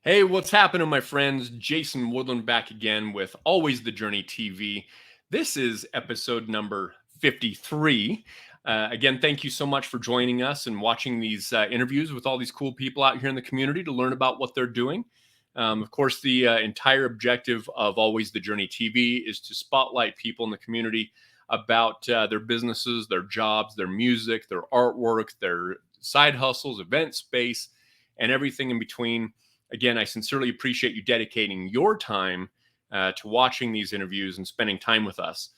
Hey, what's happening, my friends? Jason Woodland back again with Always the Journey TV. This is episode number 53. Again, thank you so much for joining us and watching these interviews with all these cool people out here in the community to learn about what they're doing. Of course, the entire objective of Always the Journey TV is to spotlight people in the community about their businesses, their jobs, their music, their artwork, their side hustles, event space, and everything in between. Again, I sincerely appreciate you dedicating your time to watching these interviews and spending time with us.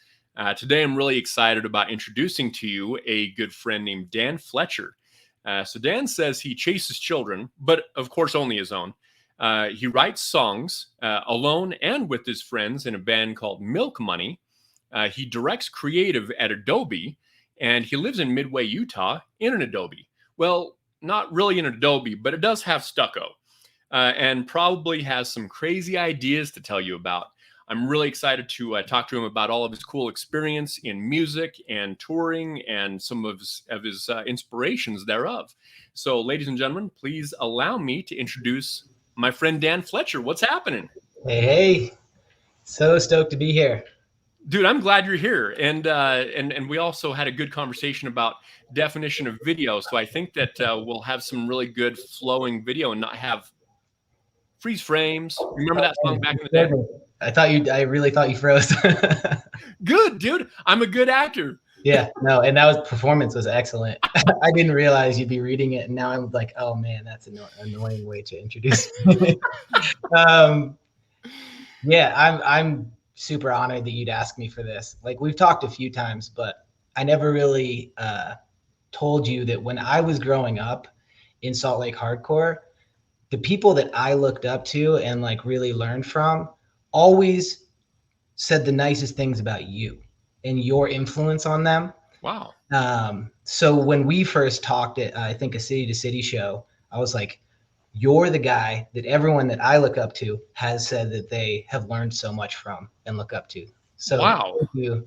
Today, I'm really excited about introducing to you a good friend named Dan Fletcher. So Dan says he chases children, but of course only his own. He writes songs alone and with his friends in a band called Milk Money. He directs creative at Adobe, and he lives in Midway, Utah in an Adobe. Well, not really an Adobe, but it does have stucco. And probably has some crazy ideas to tell you about. I'm really excited to talk to him about all of his cool experience in music and touring and some of his inspirations thereof. So, ladies and gentlemen, please allow me to introduce my friend Dan Fletcher. What's happening? Hey, so stoked to be here. Dude, I'm glad you're here, and we also had a good conversation about definition of video. So I think that we'll have some really good flowing video and not have freeze frames. Remember that song back in the day? I really thought you froze. Good, dude. I'm a good actor. Yeah, no, and performance was excellent. I didn't realize you'd be reading it, and now I'm like, oh man, that's an annoying way to introduce me. Yeah, I'm super honored that you'd ask me for this. Like, we've talked a few times, but I never really told you that when I was growing up in Salt Lake hardcore, the people that I looked up to and like really learned from always said the nicest things about you and your influence on them. Wow. So when we first talked at, I think, a City to City show, I was like, you're the guy that everyone that I look up to has said that they have learned so much from and look up to. So wow. Thank you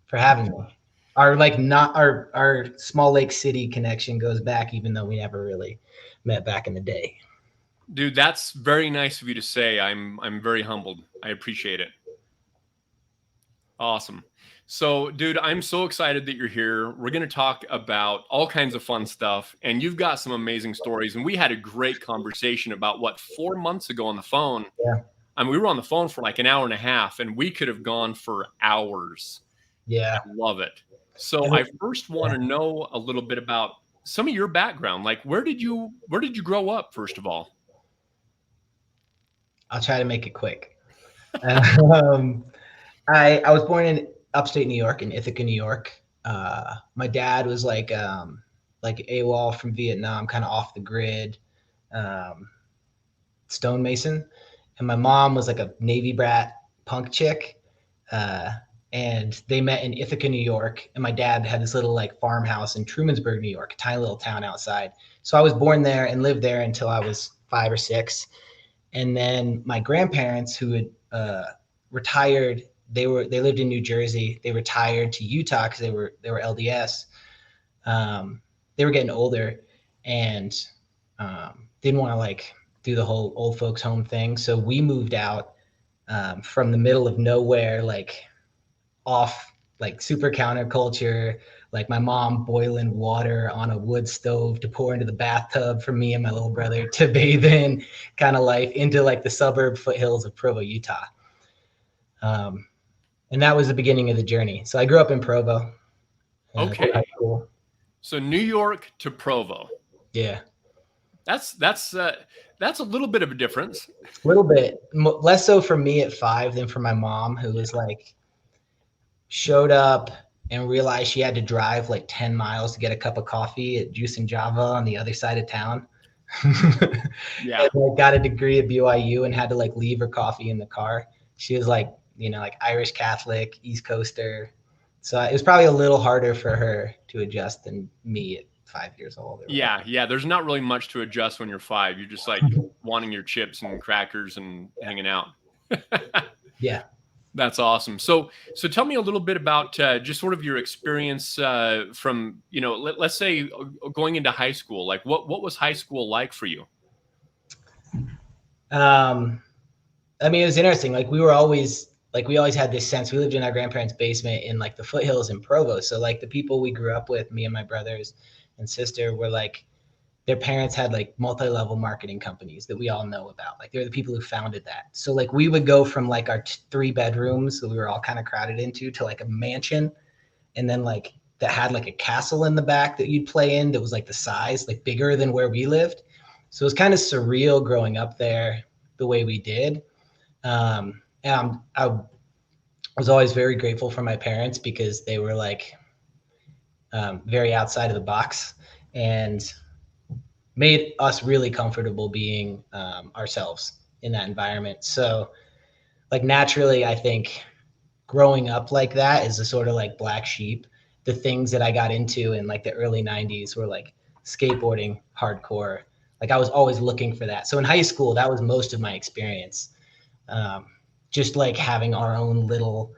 for having me. Our small lake city connection goes back, even though we never really met back in the day. Dude, that's very nice of you to say. I'm very humbled. I appreciate it. Awesome. So, dude, I'm so excited that you're here. We're going to talk about all kinds of fun stuff, and you've got some amazing stories. And we had a great conversation about 4 months ago on the phone. Yeah. I mean, we were on the phone for like an hour and a half, and we could have gone for hours. Yeah. I love it. So I first want to know a little bit about some of your background. Like, where did you grow up, first of all? I'll try to make it quick. I was born in upstate New York, in Ithaca, New York. My dad was like AWOL from Vietnam, kind of off the grid, stonemason, and my mom was like a Navy brat punk chick. And they met in Ithaca, New York, and my dad had this little like farmhouse in Trumansburg, New York, a tiny little town outside. So I was born there and lived there until I was 5 or 6. And then my grandparents, who had retired, they lived in New Jersey. They retired to Utah because they were LDS. They were getting older and didn't want to like do the whole old folks home thing. So we moved out from the middle of nowhere, like off, like super counterculture. Like my mom boiling water on a wood stove to pour into the bathtub for me and my little brother to bathe in, kind of life, into like the suburb foothills of Provo, Utah. And that was the beginning of the journey. So I grew up in Provo. Okay. Cool. So New York to Provo. Yeah. That's a little bit of a difference. A little bit. Less so for me at 5 than for my mom, who was like, showed up and realized she had to drive like 10 miles to get a cup of coffee at Juice and Java on the other side of town. Yeah. And, like, got a degree at BYU and had to like leave her coffee in the car. She was like, like Irish Catholic, East Coaster. So it was probably a little harder for her to adjust than me at 5 years old. Yeah. There's not really much to adjust when you're 5. You're just like wanting your chips and crackers and hanging out. Yeah. That's awesome. So tell me a little bit about just sort of your experience from, let's say going into high school. Like what was high school like for you? I mean, it was interesting. Like we always had this sense. We lived in our grandparents' basement in like the foothills in Provo. So like the people we grew up with, me and my brothers and sister, were like, their parents had like multi-level marketing companies that we all know about. Like they're the people who founded that. So like we would go from like our 3 bedrooms that we were all kind of crowded into to like a mansion, and then like that had like a castle in the back that you'd play in that was like the size, like bigger than where we lived. So it was kind of surreal growing up there the way we did. And I was always very grateful for my parents because they were like very outside of the box and made us really comfortable being ourselves in that environment. So like naturally, I think growing up like that is a sort of like black sheep. The things that I got into in like the early 90s were like skateboarding, hardcore. Like I was always looking for that. So in high school, that was most of my experience. Just like having our own little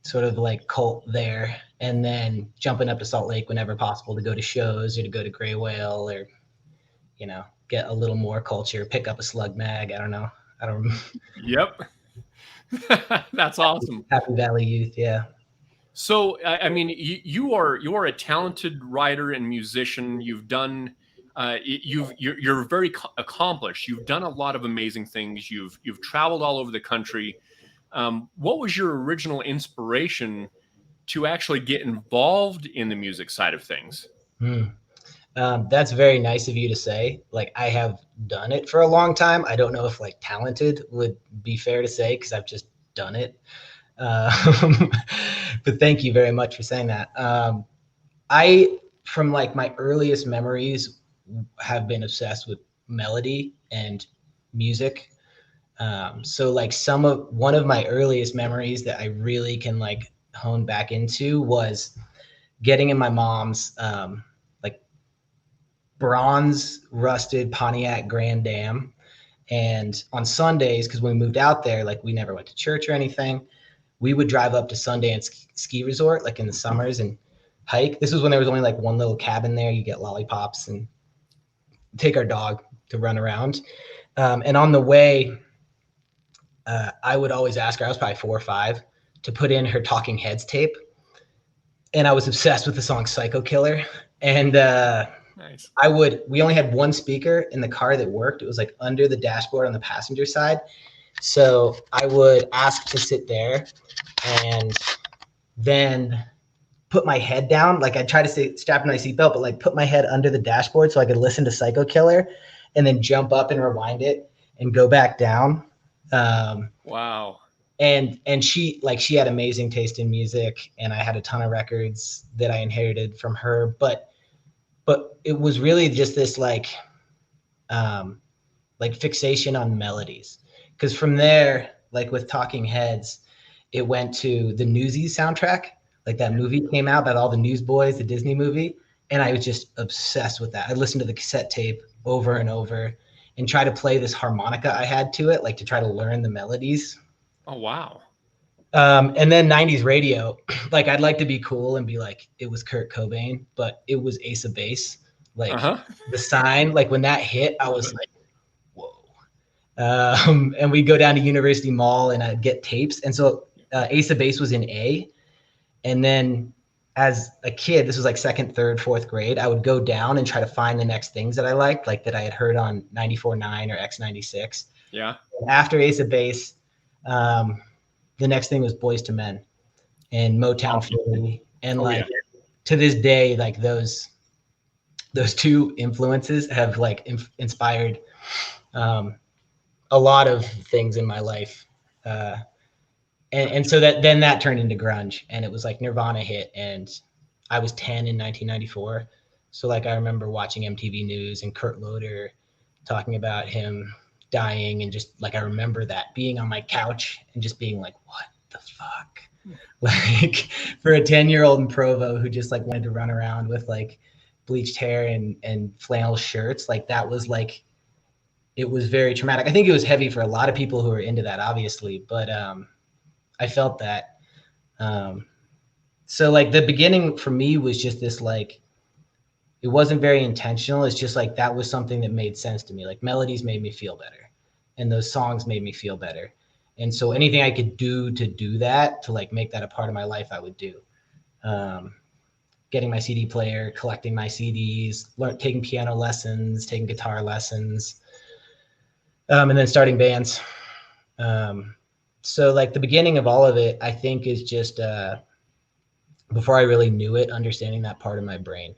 sort of like cult there, and then jumping up to Salt Lake whenever possible to go to shows or to go to Gray Whale or, you know, get a little more culture, pick up a slug mag. I don't know. I don't. Yep. That's awesome. Happy Valley Youth. Yeah. So, I mean, you are a talented writer and musician. You've done, you're very accomplished. You've done a lot of amazing things. You've traveled all over the country. What was your original inspiration to actually get involved in the music side of things? That's very nice of you to say. Like I have done it for a long time. I don't know if like talented would be fair to say because I've just done it. But thank you very much for saying that. I, from like my earliest memories, have been obsessed with melody and music. So like one of my earliest memories that I really can like hone back into was getting in my mom's like bronze rusted Pontiac Grand Am. And on Sundays, because when we moved out there, like we never went to church or anything, we would drive up to Sundance Ski Resort, like in the summers, and hike. This was when there was only like one little cabin there. You get lollipops and take our dog to run around. And on the way, I would always ask her, I was probably 4 or 5, to put in her Talking Heads tape. And I was obsessed with the song Psycho Killer. And Nice. we only had one speaker in the car that worked. It was like under the dashboard on the passenger side. So I would ask to sit there and then put my head down. Like I'd try to strap in my seatbelt, but like put my head under the dashboard so I could listen to Psycho Killer and then jump up and rewind it and go back down. Wow. And she had amazing taste in music, and I had a ton of records that I inherited from her, but it was really just this like fixation on melodies. Because from there, like with Talking Heads, it went to the Newsies soundtrack. Like that movie came out about all the newsboys, the Disney movie. And I was just obsessed with that. I listened to the cassette tape over and over and try to play this harmonica I had to it, like to try to learn the melodies. Oh, wow. And then 90s radio, like I'd like to be cool and be like, it was Kurt Cobain, but it was Ace of Base. Like The Sign, like when that hit, I was like, whoa. And we'd go down to University Mall and I'd get tapes. And so Ace of Base was in A. And then as a kid, this was like 2nd, 3rd, 4th grade, I would go down and try to find the next things that I liked, like that I had heard on 94.9 or X96. Yeah. And after Ace of Base, the next thing was Boys to Men and Motown Philly. And to this day, like those 2 influences have like inspired a lot of things in my life. And so that turned into grunge, and it was like Nirvana hit, and I was 10 in 1994. So like I remember watching MTV News and Kurt Loder talking about him dying, and just like I remember that being on my couch and just being like, what the fuck? Like for a 10-year-old in Provo who just like wanted to run around with like bleached hair and flannel shirts, like that was like, it was very traumatic. I think it was heavy for a lot of people who were into that, obviously, but I felt that. So like the beginning for me was just this like it wasn't very intentional. It's just like that was something that made sense to me. Like melodies made me feel better, and those songs made me feel better. And so anything I could do to do that, to like make that a part of my life, I would do. Getting my CD player, collecting my CDs, taking piano lessons, taking guitar lessons, and then starting bands. So like the beginning of all of it, I think, is just before I really knew it, understanding that part of my brain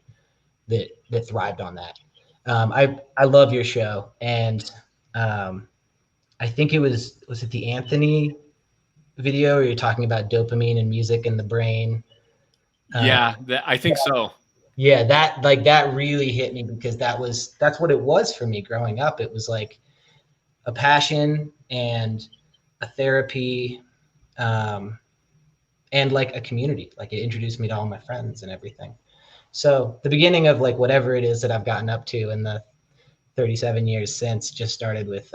that thrived on that. I love your show, and I think it was it the Anthony video where you're talking about dopamine and music in the brain? Yeah, I think so. Yeah, that really hit me, because that's what it was for me growing up. It was like a passion and a therapy, and like a community. Like it introduced me to all my friends and everything. So the beginning of like whatever it is that I've gotten up to in the 37 years since just started with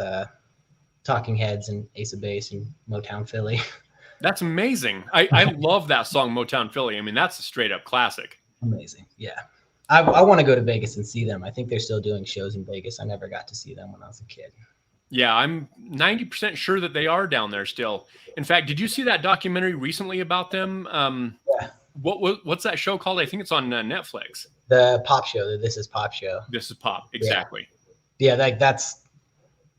Talking Heads and Ace of Base and Motown Philly. That's amazing. I love that song, Motown Philly. I mean, that's a straight up classic. Amazing. Yeah. I want to go to Vegas and see them. I think they're still doing shows in Vegas. I never got to see them when I was a kid. Yeah, I'm 90% sure that they are down there still. In fact, did you see that documentary recently about them? Yeah. What's that show called? I think it's on Netflix. The pop show, the This Is Pop show. This Is Pop, exactly. Yeah, that's,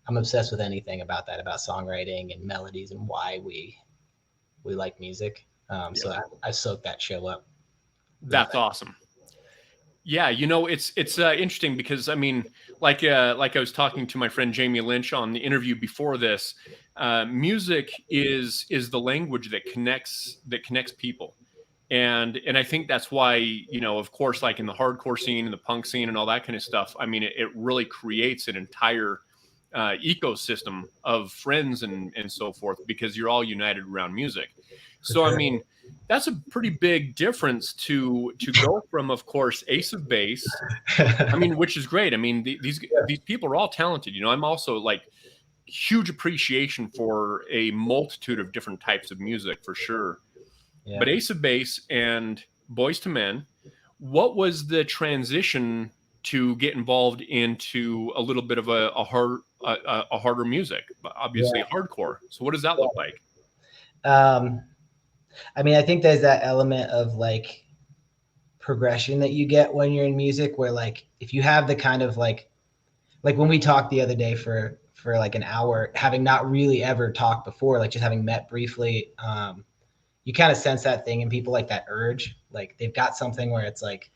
I'm obsessed with anything about that, about songwriting and melodies and why we like music. So I soaked that show up. That's awesome. Yeah, you know, it's interesting because I mean, like I was talking to my friend Jamie Lynch on the interview before this. Music is the language that connects people, and I think that's why, you know, of course, like in the hardcore scene and the punk scene and all that kind of stuff. I mean, it really creates an entire ecosystem of friends and so forth, because you're all united around music. So I mean, that's a pretty big difference to go from, of course, Ace of Base. I mean, which is great. I mean, these people are all talented. You know, I'm also like huge appreciation for a multitude of different types of music for sure. Yeah. But Ace of Base and Boys to Men, what was the transition to get involved into a little bit of a harder music, obviously hardcore? So what does that look like? I mean, I think there's that element of like progression that you get when you're in music, where like if you have the kind of like when we talked the other day for like an hour, having not really ever talked before, like just having met briefly, you kind of sense that thing in people, like that urge, like they've got something where it's like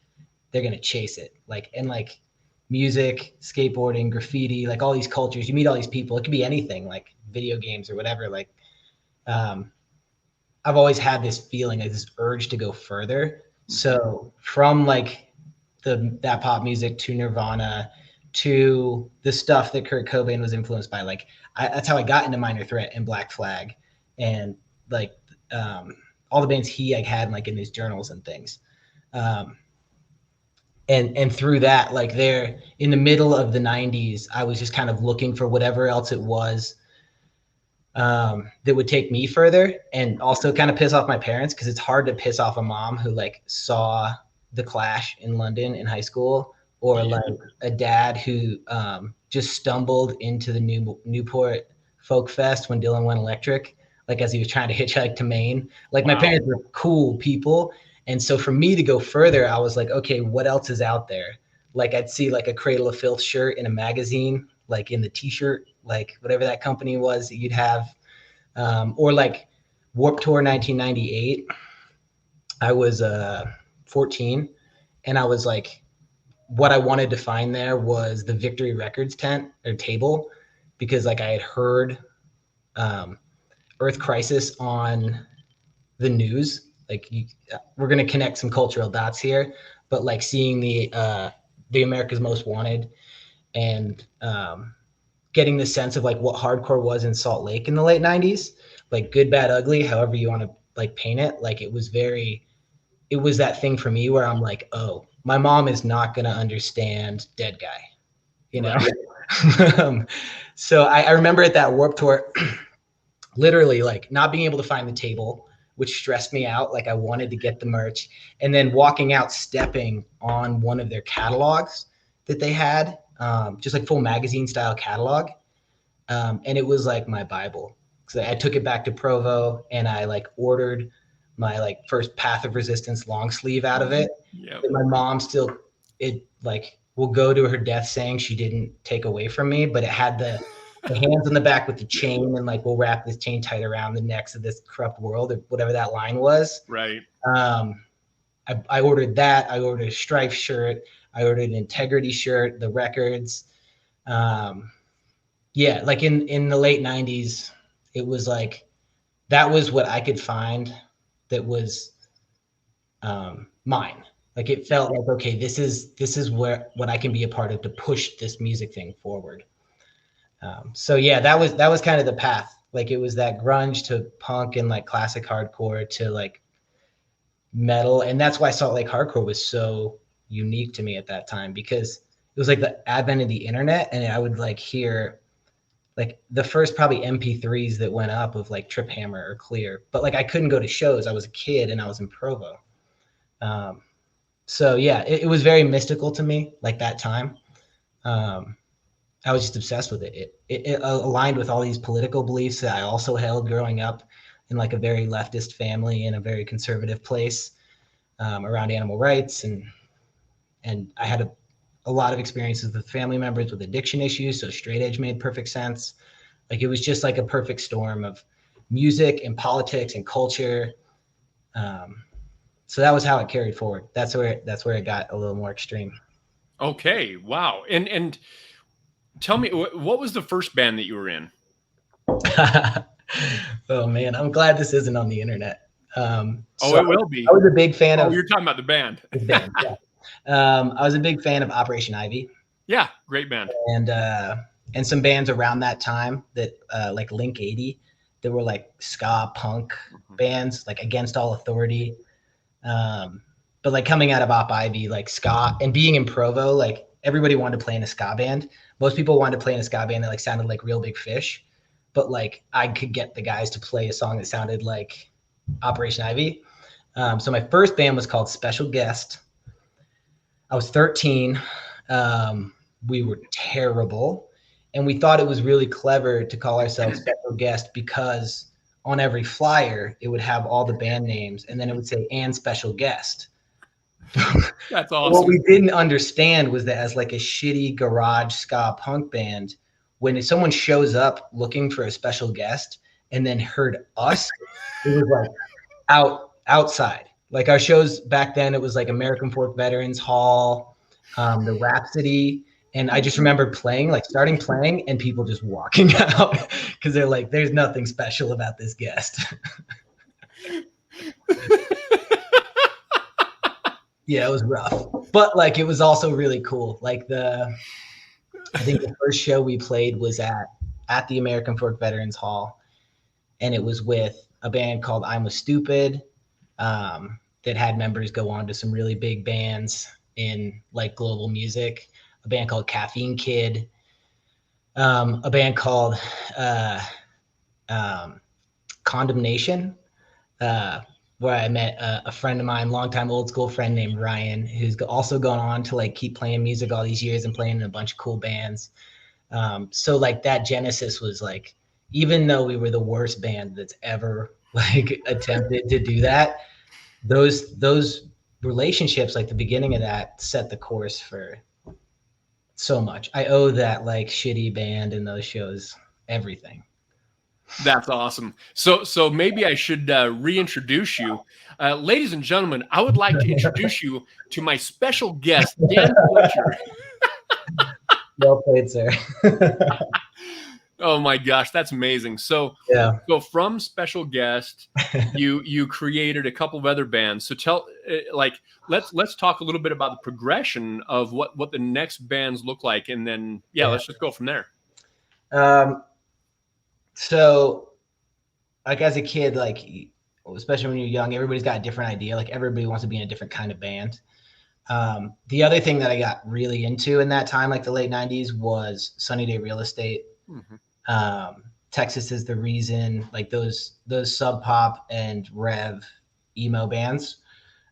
they're gonna chase it, like, and like music, skateboarding, graffiti, like all these cultures, you meet all these people, it could be anything, like video games or whatever, like I've always had this feeling, like this urge to go further. So from like that pop music to Nirvana to the stuff that Kurt Cobain was influenced by, like that's how I got into Minor Threat and Black Flag, and like all the bands he like had like in his journals and things. And through that, like there in the middle of the 90s, I was just kind of looking for whatever else it was that would take me further, and also kind of piss off my parents, because it's hard to piss off a mom who like saw the Clash in London in high school, or like a dad who just stumbled into the Newport Folk Fest when Dylan went electric, like as he was trying to hitchhike to Maine. Like my parents were cool people, and so for me to go further, I was like, okay, what else is out there? Like I'd see like a Cradle of Filth shirt in a magazine, like in the t-shirt, like whatever that company was that you'd have, or like Warped Tour 1998. I was 14, and I was like, what I wanted to find there was the Victory Records tent or table, because like I had heard Earth Crisis on the news. Like we're gonna connect some cultural dots here, but like seeing the America's Most Wanted, and getting the sense of like what hardcore was in Salt Lake in the late 90s, like good, bad, ugly, however you want to like paint it. Like it was that thing for me where I'm like, oh, my mom is not going to understand Dead Guy, you know? Right. So I remember at that Warped Tour, literally like not being able to find the table, which stressed me out. Like I wanted to get the merch, and then walking out, stepping on one of their catalogs that they had, just like full magazine style catalog. And it was like my Bible. So I took it back to Provo and I like ordered my like first Path of Resistance long sleeve out of it. Yep. And my mom still, it like will go to her death saying she didn't take away from me, but it had the hands on the back with the chain, and like we'll wrap this chain tight around the necks of this corrupt world, or whatever that line was. Right. I ordered that. I ordered a Strife shirt. I ordered an Integrity shirt, the records. Yeah, like in the late 90s, it was like that was what I could find that was mine. Like it felt like, okay, this is what I can be a part of to push this music thing forward. So yeah, that was kind of the path. Like it was that grunge to punk and like classic hardcore to like metal. And that's why Salt Lake Hardcore was so unique to me at that time, because it was like the advent of the internet, and I would like hear like the first probably MP3s that went up of like Trip Hammer or Clear, but like I couldn't go to shows. I was a kid and I was in Provo. So yeah, it was very mystical to me, like that time. I was just obsessed with it. It aligned with all these political beliefs that I also held growing up in like a very leftist family in a very conservative place, around animal rights. And I had a lot of experiences with family members with addiction issues. So straight edge made perfect sense. Like it was just like a perfect storm of music and politics and culture. So that was how it carried forward. That's where it got a little more extreme. Okay. Wow. And tell me, what was the first band that you were in? Oh man, I'm glad this isn't on the internet. So it will be. I was a big fan of. You're talking about the band. Yeah. I was a big fan of Operation Ivy. Yeah, great band. And some bands around that time that like Link 80, that were like ska punk bands, like Against All Authority. But like coming out of Op Ivy, like ska, and being in Provo, like everybody wanted to play in a ska band. Most people wanted to play in a ska band that like sounded like Real Big Fish, but like I could get the guys to play a song that sounded like Operation Ivy. So my first band was called Special Guest. I was 13. We were terrible, and we thought it was really clever to call ourselves Special Guest because on every flyer it would have all the band names, and then it would say "and special guest." That's awesome. What we didn't understand was that as like a shitty garage ska punk band, when someone shows up looking for a special guest and then heard us, it was like outside. Like our shows back then, it was like American Fork Veterans Hall, the Rhapsody. And I just remember starting playing and people just walking out because they're like, there's nothing special about this guest. Yeah, it was rough, but like it was also really cool. Like I think the first show we played was at the American Fork Veterans Hall, and it was with a band called I'm a Stupid, that had members go on to some really big bands in like global music. A band called Caffeine Kid, a band called Condemnation, where I met a friend of mine, longtime old school friend named Ryan, who's also gone on to like keep playing music all these years and playing in a bunch of cool bands. So like that genesis was like, even though we were the worst band that's ever like attempted to do that, those relationships, like the beginning of that, set the course for so much. I owe that like shitty band and those shows everything. That's awesome. So maybe I should reintroduce you. Ladies and gentlemen, I would like to introduce you to my special guest, Dan Fletcher. Well played, sir. Oh my gosh, that's amazing. So yeah. So from Special Guest, you created a couple of other bands. So let's talk a little bit about the progression of what the next bands look like, and then let's just go from there. So like as a kid, like especially when you're young, everybody's got a different idea. Like everybody wants to be in a different kind of band. The other thing that I got really into in that time, like the late 90s, was Sunny Day Real Estate. Mm-hmm. Texas Is the Reason, like those sub pop and rev emo bands.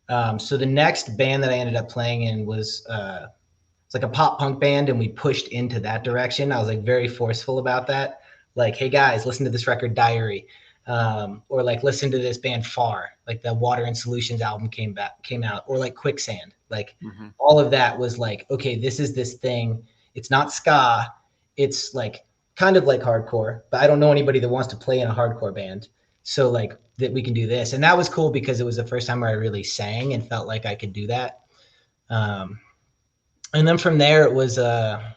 So the next band that I ended up playing in was it's like a pop punk band, and we pushed into that direction. I was like very forceful about that. Like, hey guys, listen to this record Diary, or like listen to this band Far, like the Water and Solutions album came out, or like Quicksand. Like all of that was like, okay, this is this thing. It's not ska. It's like kind of like hardcore, but I don't know anybody that wants to play in a hardcore band. So like that we can do this. And that was cool because it was the first time where I really sang and felt like I could do that. And then from there it was, I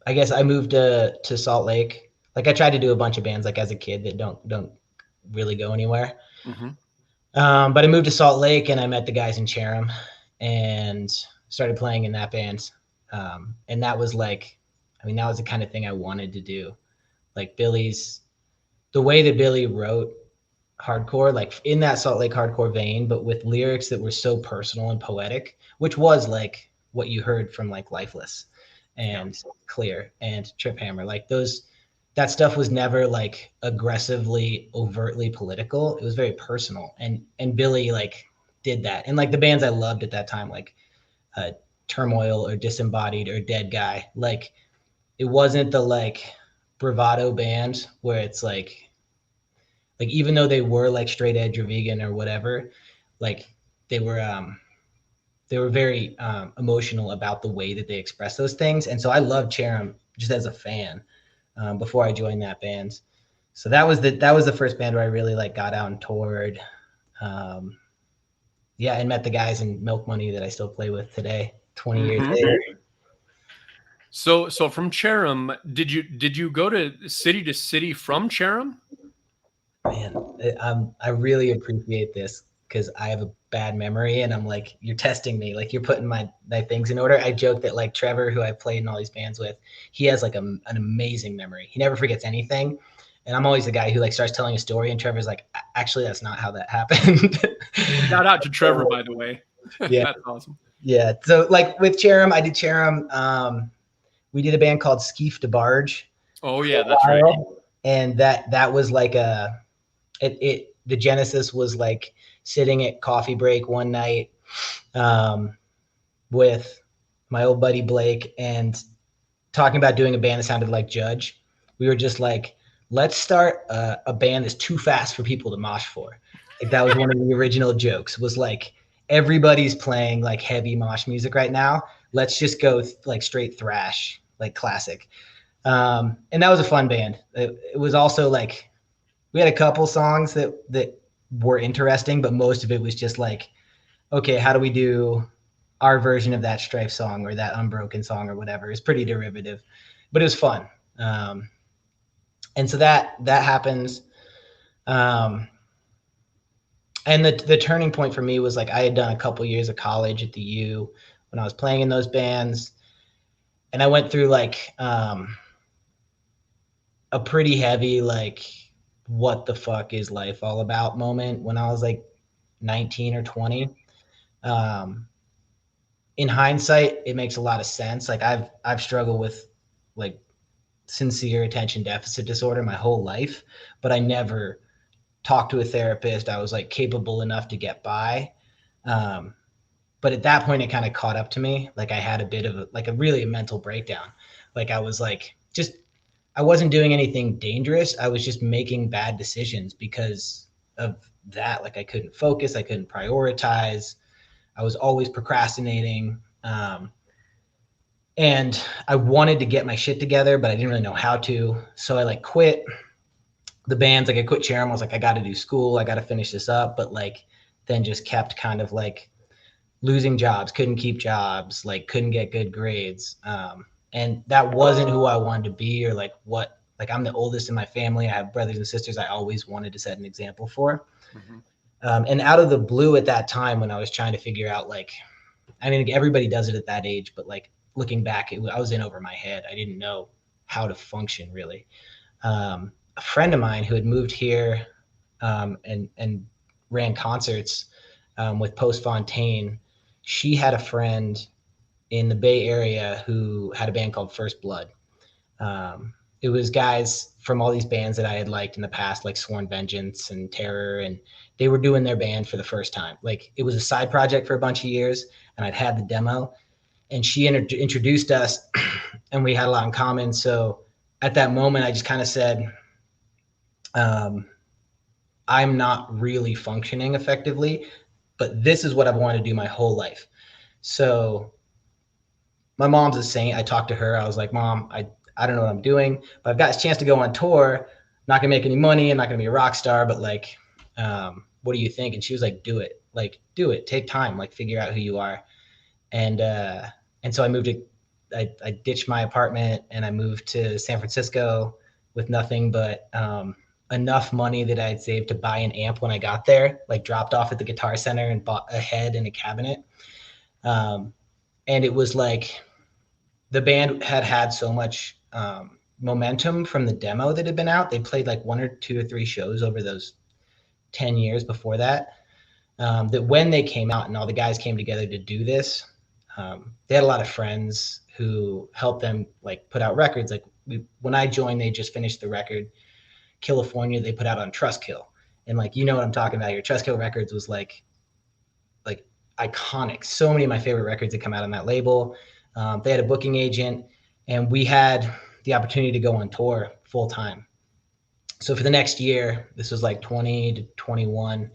guess I moved to Salt Lake. Like I tried to do a bunch of bands like as a kid that don't really go anywhere. But I moved to Salt Lake and I met the guys in Cherem and started playing in that band. And that was like, I mean, that was the kind of thing I wanted to do. Like the way that Billy wrote hardcore, like in that Salt Lake hardcore vein, but with lyrics that were so personal and poetic, which was like what you heard from like Lifeless and Clear and Trip Hammer. Like that stuff was never like aggressively, overtly political. It was very personal. And Billy like did that. And like the bands I loved at that time, like Turmoil or Disembodied or Dead Guy, like it wasn't the like bravado band where it's like even though they were like straight edge or vegan or whatever, like they were very emotional about the way that they express those things. And so I loved Cherem just as a fan before I joined that band. So that was the first band where I really like got out and toured. And met the guys in Milk Money that I still play with today, 20 years later. So from Cherem, did you go to city from Cherem? Man, I really appreciate this because I have a bad memory and I'm like, you're testing me. Like you're putting my things in order. I joke that like Trevor, who I played in all these bands with, he has like an amazing memory. He never forgets anything. And I'm always the guy who like starts telling a story and Trevor's like, actually, that's not how that happened. Shout out to Trevor, by the way. Yeah. That's awesome. Yeah. So like with Cherem, I did Cherem. We did a band called Skiff to Barge. Oh yeah, that's right. And that was like the genesis was like sitting at coffee break one night with my old buddy Blake and talking about doing a band that sounded like Judge. We were just like, let's start a band that's too fast for people to mosh for. Like that was one of the original jokes, was like, everybody's playing like heavy mosh music right now. Let's just go like straight thrash, like classic. And that was a fun band. It was also like, we had a couple songs that were interesting, but most of it was just like, okay, how do we do our version of that Strife song or that Unbroken song or whatever? It's pretty derivative, but it was fun. And so that happens. And the turning point for me was like, I had done a couple years of college at the U when I was playing in those bands. And I went through like a pretty heavy, like, what the fuck is life all about moment when I was like 19 or 20. In hindsight, it makes a lot of sense. Like I've struggled with like sincere attention deficit disorder my whole life, but I never talked to a therapist. I was like capable enough to get by. But at that point it kind of caught up to me. Like I had a bit of a mental breakdown. Like I was like, I wasn't doing anything dangerous. I was just making bad decisions because of that. Like I couldn't focus. I couldn't prioritize. I was always procrastinating. And I wanted to get my shit together, but I didn't really know how to. So I like quit the bands. Like I quit Cherem. I was like, I got to do school. I got to finish this up. But like, then just kept kind of like losing jobs, couldn't keep jobs, like couldn't get good grades. And that wasn't who I wanted to be or like what, like I'm the oldest in my family. I have brothers and sisters I always wanted to set an example for. And out of the blue at that time when I was trying to figure out like, I mean, everybody does it at that age, but like looking back, I was in over my head. I didn't know how to function really. A friend of mine who had moved here and ran concerts with Post Fontaine, she had a friend in the Bay Area who had a band called First Blood. It was guys from all these bands that I had liked in the past, like Sworn Vengeance and Terror, and they were doing their band for the first time. Like, it was a side project for a bunch of years, and I'd had the demo, and she introduced us, and we had a lot in common. So at that moment, I just kind of said, I'm not really functioning effectively, but this is what I've wanted to do my whole life. So my mom's a saint. I talked to her. I was like, Mom, I don't know what I'm doing, but I've got a chance to go on tour. Not gonna make any money. I'm not gonna be a rock star, but like, what do you think? And she was like, do it. Like, do it. Take time. Like, figure out who you are. And so I ditched my apartment and I moved to San Francisco with nothing but enough money that I'd saved to buy an amp when I got there, like dropped off at the Guitar Center and bought a head and a cabinet. And it was like, the band had so much momentum from the demo that had been out. They played like 1 or 2 or 3 shows over those 10 years before that, that when they came out and all the guys came together to do this, they had a lot of friends who helped them like put out records. Like, when I joined, they just finished the record California they put out on Trustkill. And like, you know what I'm talking about here. Trustkill Records was like iconic. So many of my favorite records that come out on that label. They had a booking agent, and we had the opportunity to go on tour full time. So for the next year, this was like 20 to 21.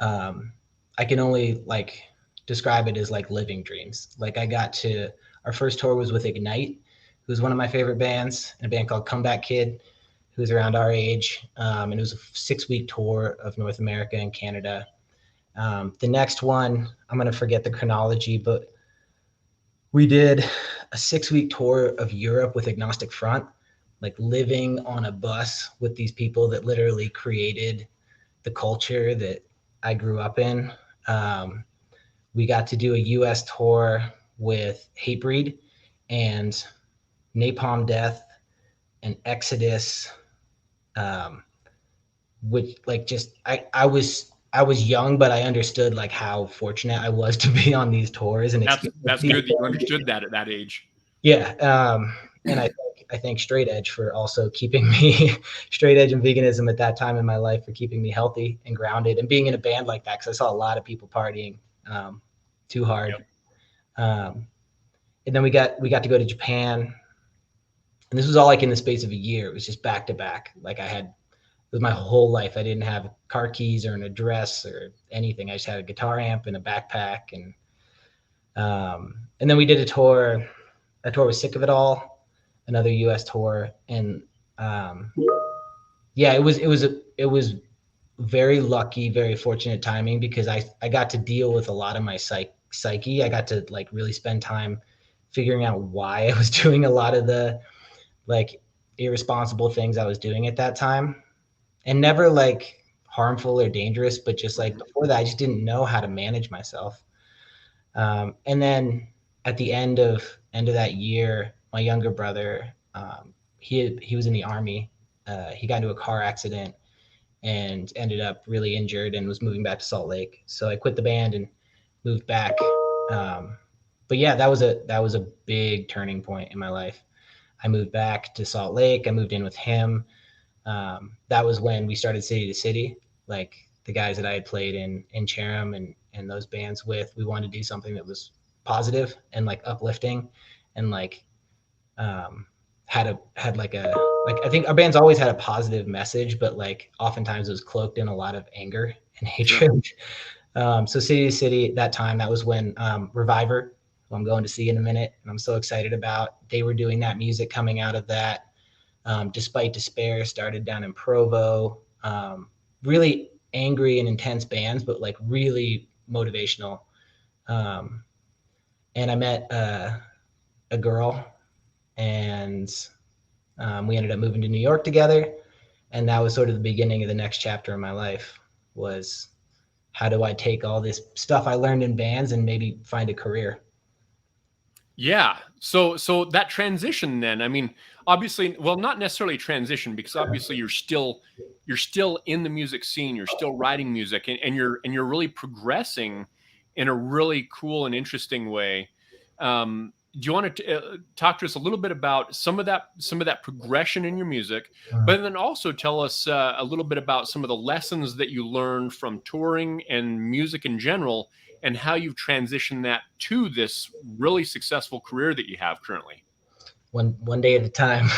I can only like describe it as like living dreams. Like, our first tour was with Ignite, who's one of my favorite bands, and a band called Comeback Kid, who's around our age. And it was a 6-week tour of North America and Canada. The next one, I'm going to forget the chronology, but we did a 6-week tour of Europe with Agnostic Front, like living on a bus with these people that literally created the culture that I grew up in. We got to do a US tour with Hatebreed and Napalm Death and Exodus, which like just I was young, but I understood like how fortunate I was to be on these tours. And that's good that you understood that at that age. Yeah. And I thank Straight Edge for also keeping me Straight Edge and veganism at that time in my life, for keeping me healthy and grounded and being in a band like that. Cause I saw a lot of people partying too hard. Yep. And then we got to go to Japan, and this was all like in the space of a year. It was just back to back. Like, it was my whole life. I didn't have car keys or an address or anything. I just had a guitar amp and a backpack. And then we did a tour with Sick of It All, another US tour. And yeah, it was very lucky, very fortunate timing, because I got to deal with a lot of my psyche. I got to like really spend time figuring out why I was doing a lot of the like irresponsible things I was doing at that time, and never like harmful or dangerous, but just like before that, I just didn't know how to manage myself. And then at the end of that year, my younger brother, he was in the Army. He got into a car accident and ended up really injured and was moving back to Salt Lake. So I quit the band and moved back. But yeah, that was a big turning point in my life. I moved back to Salt Lake. I moved in with him. That was when we started City to City. Like, the guys that I had played in Cherem and those bands with, we wanted to do something that was positive and like uplifting, and like had I think our band's always had a positive message, but like oftentimes it was cloaked in a lot of anger and hatred. Sure. So City to City, that time, that was when Reviver, who I'm going to see in a minute, and I'm so excited about, they were doing that music coming out of that. Despite Despair started down in Provo. Really angry and intense bands, but like really motivational. And I met a girl, and we ended up moving to New York together. And that was sort of the beginning of the next chapter in my life, was how do I take all this stuff I learned in bands and maybe find a career? Yeah. So that transition then, I mean, obviously, well, not necessarily transition, because obviously you're still in the music scene, you're still writing music, and you're really progressing in a really cool and interesting way. Do you want to talk to us a little bit about some of that progression in your music, but then also tell us a little bit about some of the lessons that you learned from touring and music in general, and how you've transitioned that to this really successful career that you have currently? One day at a time.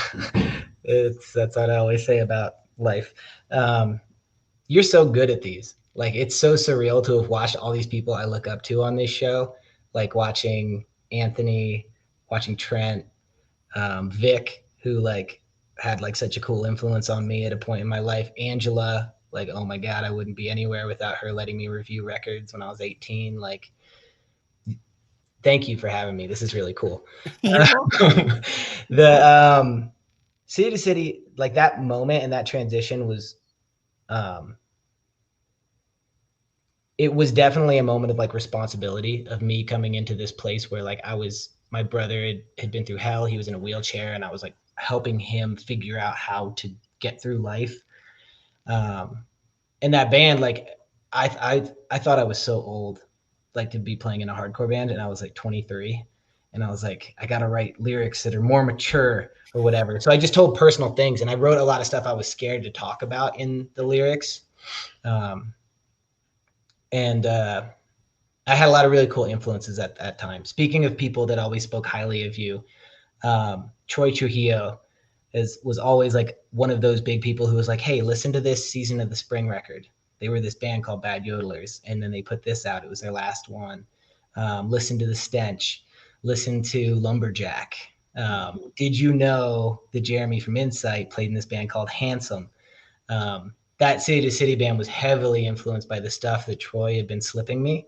That's what I always say about life. You're so good at these. Like, it's so surreal to have watched all these people I look up to on this show, like watching Anthony, watching Trent, Vic, who like had like such a cool influence on me at a point in my life. Angela, like, oh my God, I wouldn't be anywhere without her letting me review records when I was 18. Like, thank you for having me. This is really cool. You're welcome. The city to city, like that moment and that transition was, it was definitely a moment of like responsibility of me coming into this place where like my brother had been through hell. He was in a wheelchair, and I was like helping him figure out how to get through life. And that band, like I thought I was so old, like to be playing in a hardcore band, and I was like 23, and I was like, I got to write lyrics that are more mature or whatever. So I just told personal things, and I wrote a lot of stuff I was scared to talk about in the lyrics. And I had a lot of really cool influences at that time. Speaking of people that always spoke highly of you, Troy Trujillo was always like one of those big people who was like, hey, listen to this Season of the Spring record. They were this band called Bad Yodelers, and then they put this out. It was their last one. Listen to The Stench. Listen to Lumberjack. Did you know that Jeremy from Insight played in this band called Handsome? That City to City band was heavily influenced by the stuff that Troy had been slipping me.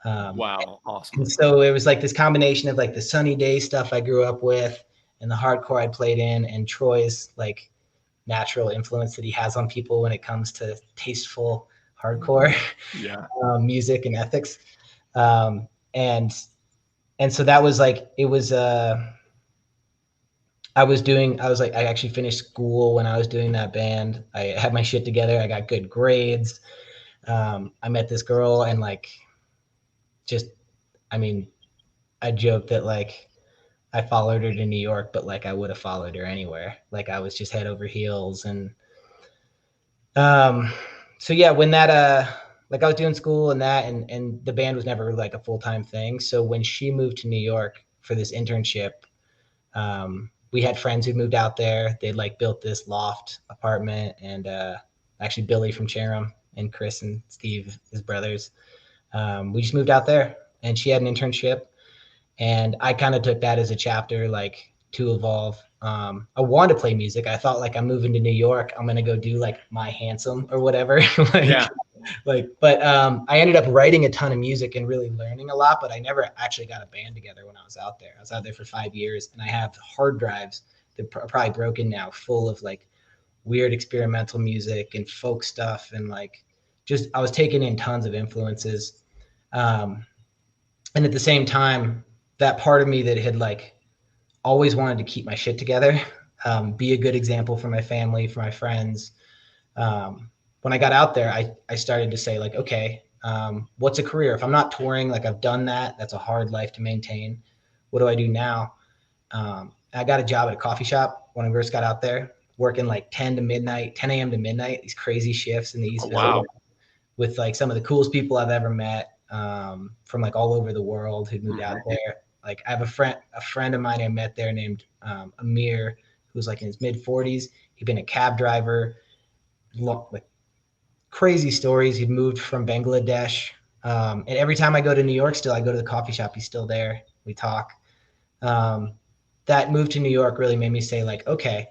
Wow, awesome. And so it was like this combination of like the sunny day stuff I grew up with and the hardcore I played in, and Troy's like natural influence that he has on people when it comes to tasteful hardcore music and ethics. And so that was like, it was, I actually finished school when I was doing that band. I had my shit together. I got good grades. I met this girl, and like, I joke that like I followed her to New York, but like I would have followed her anywhere. Like I was just head over heels. And so yeah, when that like I was doing school and that, and the band was never like a full-time thing. So when she moved to New York for this internship, we had friends who moved out there. They'd like built this loft apartment, and actually Billy from Cherem and Chris and Steve, his brothers, we just moved out there, and she had an internship, and I kind of took that as a chapter, like to evolve. I wanted to play music. I thought like, I'm moving to New York, I'm gonna go do like My Handsome or whatever. But I ended up writing a ton of music and really learning a lot, but I never actually got a band together when I was out there. I was out there for 5 years, and I have hard drives that are probably broken now, full of like weird experimental music and folk stuff, and like just I was taking in tons of influences. And at the same time, that part of me that had like always wanted to keep my shit together, be a good example for my family, for my friends. When I got out there, I started to say like, okay, what's a career? If I'm not touring, like I've done that, that's a hard life to maintain. What do I do now? I got a job at a coffee shop when I first got out there, working like 10 a.m. to midnight, these crazy shifts in the East Village with like some of the coolest people I've ever met, from like all over the world who moved out there. Like I have a friend of mine I met there named Amir, who's like in his mid 40s. He'd been a cab driver, like crazy stories. He'd moved from Bangladesh. And every time I go to New York still, I go to the coffee shop. He's still there. We talk. That move to New York really made me say like, okay,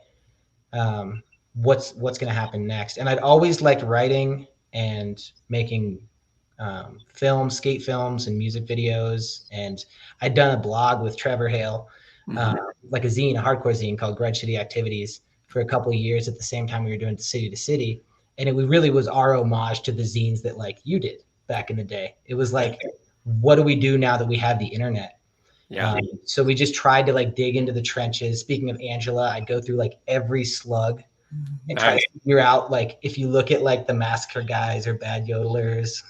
what's going to happen next? And I'd always liked writing and making skate films and music videos. And I'd done a blog with Trevor Hale, like a zine, a hardcore zine called Grudge City Activities, for a couple of years at the same time we were doing City to City. And it really was our homage to the zines that like you did back in the day. It was like, what do we do now that we have the internet? So we just tried to like dig into the trenches. Speaking of Angela, I'd go through like every slug and try to figure out, like, if you look at like the Massacre guys or Bad Yodelers,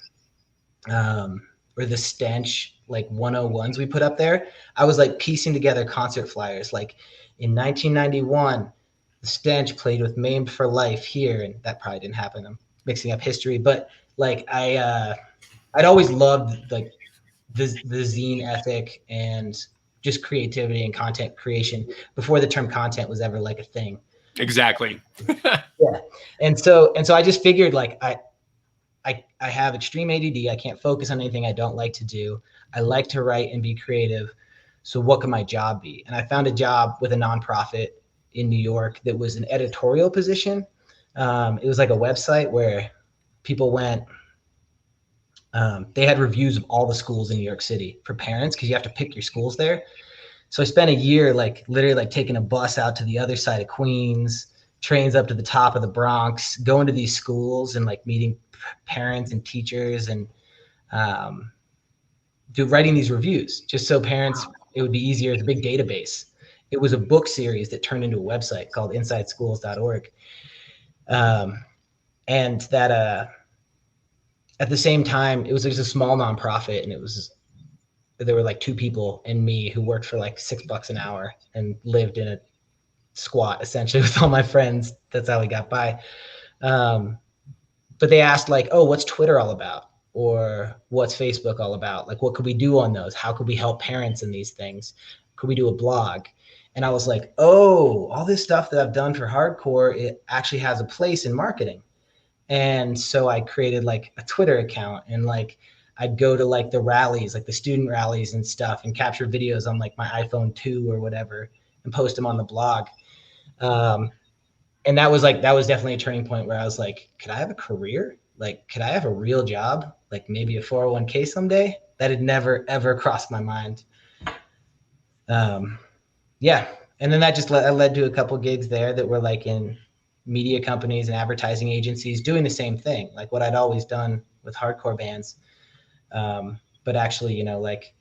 or the stench like 101s we put up there. I was like piecing together concert flyers. Like in 1991, the stench played with Maimed for Life here, and that probably didn't happen. I'm mixing up history, but like I'd always loved like the zine ethic and just creativity and content creation before the term content was ever like a thing. Exactly. Yeah. And so I just figured like I have extreme ADD. I can't focus on anything I don't like to do. I like to write and be creative. So what can my job be? And I found a job with a nonprofit in New York that was an editorial position. It was like a website where people went, they had reviews of all the schools in New York City for parents because you have to pick your schools there. So I spent a year like literally like taking a bus out to the other side of Queens, trains up to the top of the Bronx, going to these schools and like meeting parents and teachers and writing these reviews just so parents, it would be easier. It's a big database. It was a book series that turned into a website called insideschools.org. And that at the same time, it was just a small nonprofit, and there were like 2 people and me who worked for like $6 an hour and lived in a squat essentially with all my friends. That's how we got by. But they asked like, oh, what's Twitter all about? Or what's Facebook all about? Like, what could we do on those? How could we help parents in these things? Could we do a blog? And I was like, oh, all this stuff that I've done for hardcore, it actually has a place in marketing. And so I created like a Twitter account, and like I'd go to like the rallies, like the student rallies and stuff, and capture videos on like my iPhone 2 or whatever and post them on the blog. And that was definitely a turning point where I was like, could I have a career? Like, could I have a real job? Like maybe a 401k someday? That had never, ever crossed my mind. Yeah. And then that just led to a couple gigs there that were like in media companies and advertising agencies doing the same thing, like what I'd always done with hardcore bands. But actually, you know, like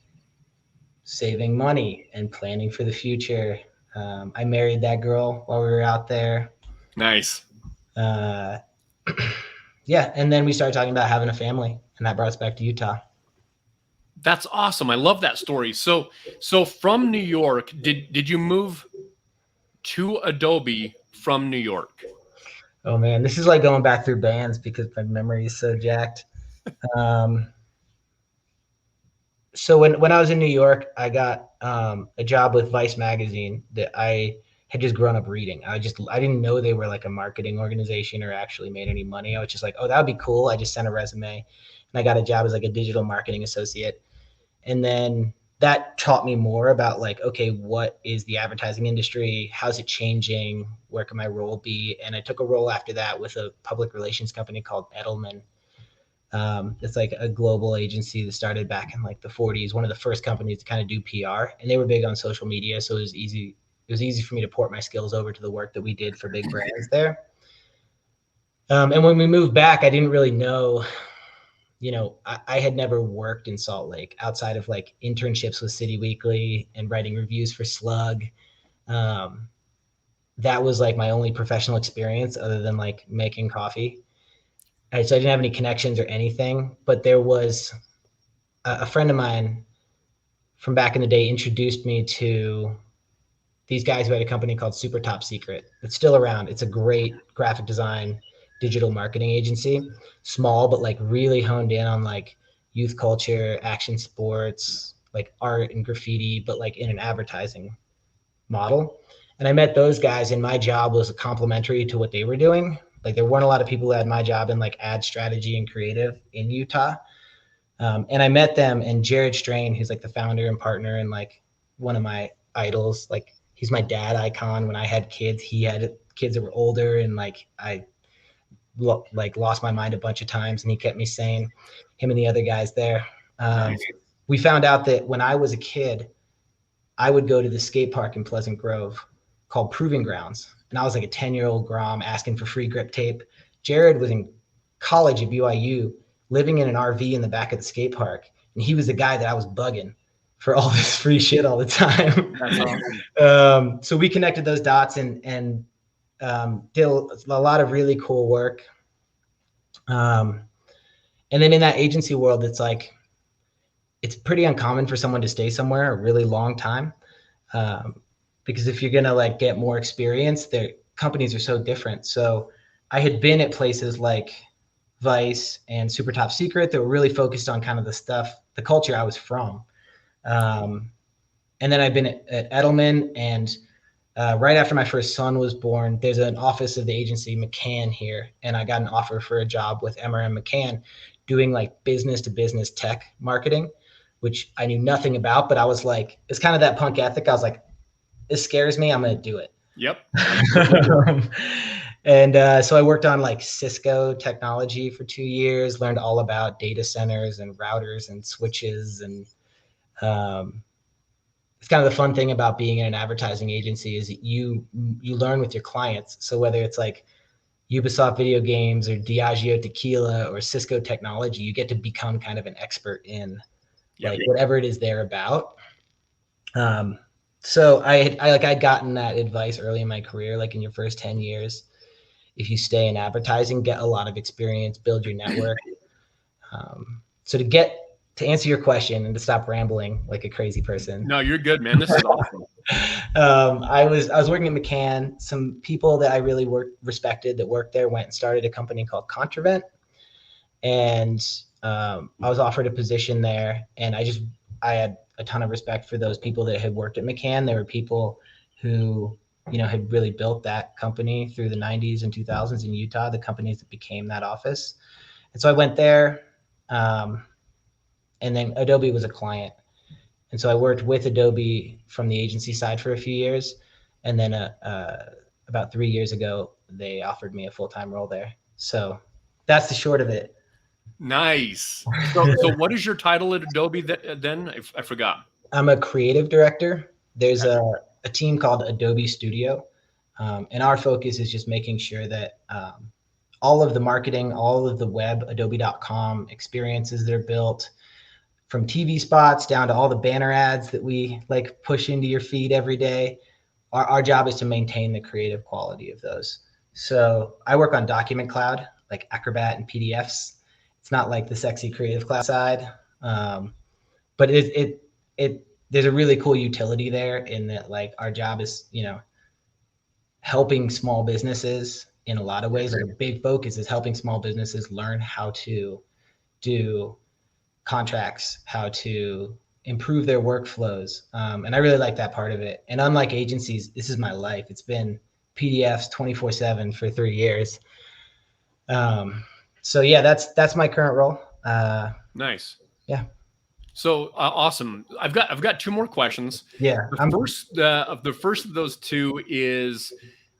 saving money and planning for the future. I married that girl while we were out there. Nice. Yeah. And then we started talking about having a family, and that brought us back to Utah. That's awesome. I love that story. So from New York, did you move to Adobe from New York? Oh man, this is like going back through bands because my memory is so jacked. So when I was in New York, I got a job with Vice magazine that I had just grown up reading. I didn't know they were like a marketing organization or actually made any money. I was just like, oh, that would be cool. I just sent a resume, and I got a job as like a digital marketing associate. And then that taught me more about like, okay, what is the advertising industry? How's it changing? Where can my role be? And I took a role after that with a public relations company called Edelman. It's like a global agency that started back in like the 40s, one of the first companies to kind of do PR, and they were big on social media. So it was easy for me to port my skills over to the work that we did for big brands there. And when we moved back, I didn't really know, you know, I had never worked in Salt Lake outside of like internships with City Weekly and writing reviews for Slug. That was like my only professional experience other than like making coffee. So I didn't have any connections or anything, but there was a friend of mine from back in the day introduced me to these guys who had a company called Super Top Secret. It's still around. It's a great graphic design, digital marketing agency, small, but like really honed in on like youth culture, action sports, like art and graffiti, but like in an advertising model. And I met those guys, and my job was complementary to what they were doing. Like there weren't a lot of people who had my job in like ad strategy and creative in Utah. And I met them, and Jared Strain, who's like the founder and partner and like one of my idols, like he's my dad icon. When I had kids, he had kids that were older, and like I lost my mind a bunch of times, and he kept me sane, him and the other guys there. Nice. We found out that when I was a kid, I would go to the skate park in Pleasant Grove called Proving Grounds. And I was like a 10-year-old Grom asking for free grip tape. Jared was in college at BYU, living in an RV in the back of the skate park. And he was the guy that I was bugging for all this free shit all the time. That's awesome. So we connected those dots and did a lot of really cool work. And then in that agency world, it's like, it's pretty uncommon for someone to stay somewhere a really long time. Because if you're going to like get more experience, their companies are so different. So I had been at places like Vice and Super Top Secret that were really focused on kind of the culture I was from. And then I've been at Edelman, and right after my first son was born, there's an office of the agency McCann here, and I got an offer for a job with MRM McCann doing like business to business tech marketing, which I knew nothing about, but I was like, it's kind of that punk ethic. I was like, this scares me. I'm going to do it. Yep. And so I worked on like Cisco technology for 2 years, learned all about data centers and routers and switches. And it's kind of the fun thing about being in an advertising agency is you learn with your clients. So whether it's like Ubisoft video games or Diageo tequila or Cisco technology, you get to become kind of an expert in like whatever it is they're about. So I'd gotten that advice early in my career, like in your first 10 years, if you stay in advertising, get a lot of experience, build your network. So to answer your question and to stop rambling like a crazy person. No, you're good, man. This is awesome. I was working at McCann. Some people that I really respected that worked there went and started a company called Contravent. And I was offered a position there, and I had a ton of respect for those people that had worked at McCann. There were people who, had really built that company through the 90s and 2000s in Utah, the companies that became that office. And so I went there, and then Adobe was a client. And so I worked with Adobe from the agency side for a few years. And then about 3 years ago, they offered me a full-time role there. So that's the short of it. Nice. So what is your title at Adobe then? I forgot. I'm a creative director. There's a team called Adobe Studio. And our focus is just making sure that all of the marketing, all of the web, adobe.com experiences that are built, from TV spots down to all the banner ads that we like push into your feed every day, our job is to maintain the creative quality of those. So I work on Document Cloud, like Acrobat and PDFs. It's not like the sexy Creative Cloud side, but there's a really cool utility there in that, like, our job is, helping small businesses in a lot of ways. Like a big focus is helping small businesses learn how to do contracts, how to improve their workflows. And I really like that part of it. And unlike agencies, this is my life. It's been PDFs 24/7 for 3 years. So yeah, that's my current role. Nice. Yeah. So awesome. I've got 2 more questions. Yeah. The first of those 2 is,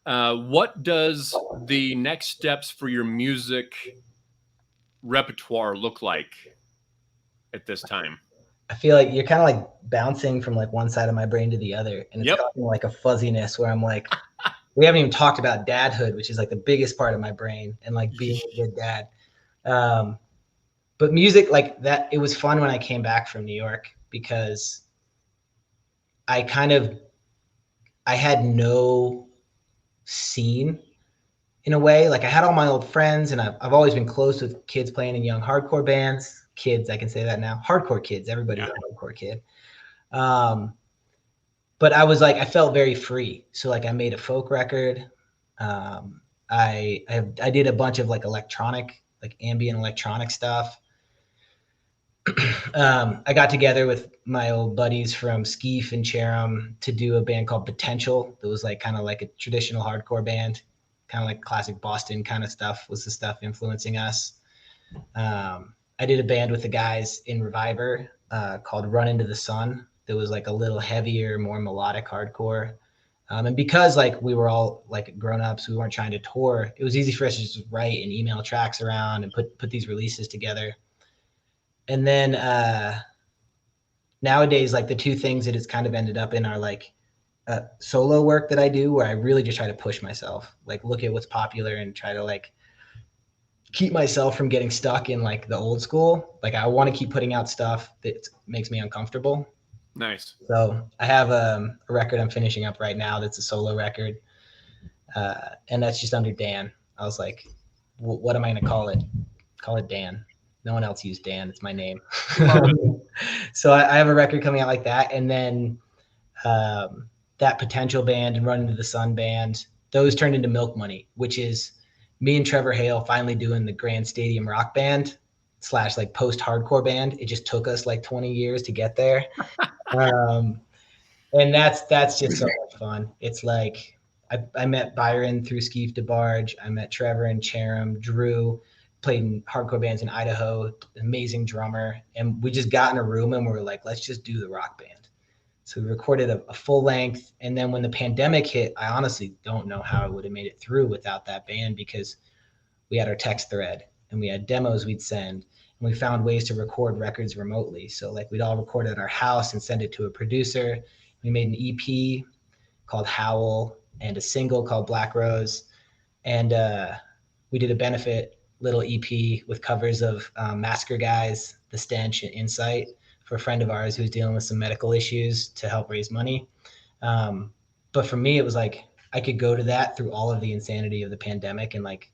what does the next steps for your music repertoire look like at this time? I feel like you're kind of like bouncing from like one side of my brain to the other, and it's causing like a fuzziness where I'm like, we haven't even talked about dadhood, which is like the biggest part of my brain, and like being a good dad. But music, like that, it was fun when I came back from New York because I had no scene in a way. Like I had all my old friends, and I've always been close with kids playing in young hardcore bands. Kids, I can say that now. Hardcore kids, everybody's a hardcore kid. But I was like, I felt very free. So like I made a folk record. I did a bunch of like electronic, like ambient electronic stuff. I got together with my old buddies from Skiff and Cherem to do a band called Potential. That was like kind of like a traditional hardcore band, kind of like classic Boston kind of stuff was the stuff influencing us. I did a band with the guys in Reviver called Run Into the Sun. That was like a little heavier, more melodic hardcore. And because like we were all like grown-ups, we weren't trying to tour, it was easy for us to just write and email tracks around and put these releases together. And then nowadays, like the 2 things that it's kind of ended up in are like solo work that I do, where I really just try to push myself, like look at what's popular and try to like keep myself from getting stuck in like the old school. Like I want to keep putting out stuff that makes me uncomfortable. Nice. So I have a record I'm finishing up right now that's a solo record, and that's just under Dan. I was like, what am I going to call it? Call it Dan. No one else used Dan. It's my name. Love it. So I have a record coming out like that. And then that Potential band and Run Into the Sun band, those turned into Milk Money, which is me and Trevor Hale finally doing the Grand Stadium Rock Band / like post-hardcore band. It just took us like 20 years to get there. And that's just so much fun. It's like I met Byron through Skiff to Barge. I met Trevor and Cherem. Drew played in hardcore bands in Idaho, amazing drummer. And we just got in a room and we were like, let's just do the rock band. So we recorded a full length. And then when the pandemic hit, I honestly don't know how I would have made it through without that band, because we had our text thread and we had demos we'd send. And we found ways to record records remotely. So like we'd all record at our house and send it to a producer. We made an EP called Howl and a single called Black Rose. And we did a benefit little EP with covers of Massacre Guys, The Stench, and Insight for a friend of ours who was dealing with some medical issues to help raise money. But for me, it was like I could go to that through all of the insanity of the pandemic and like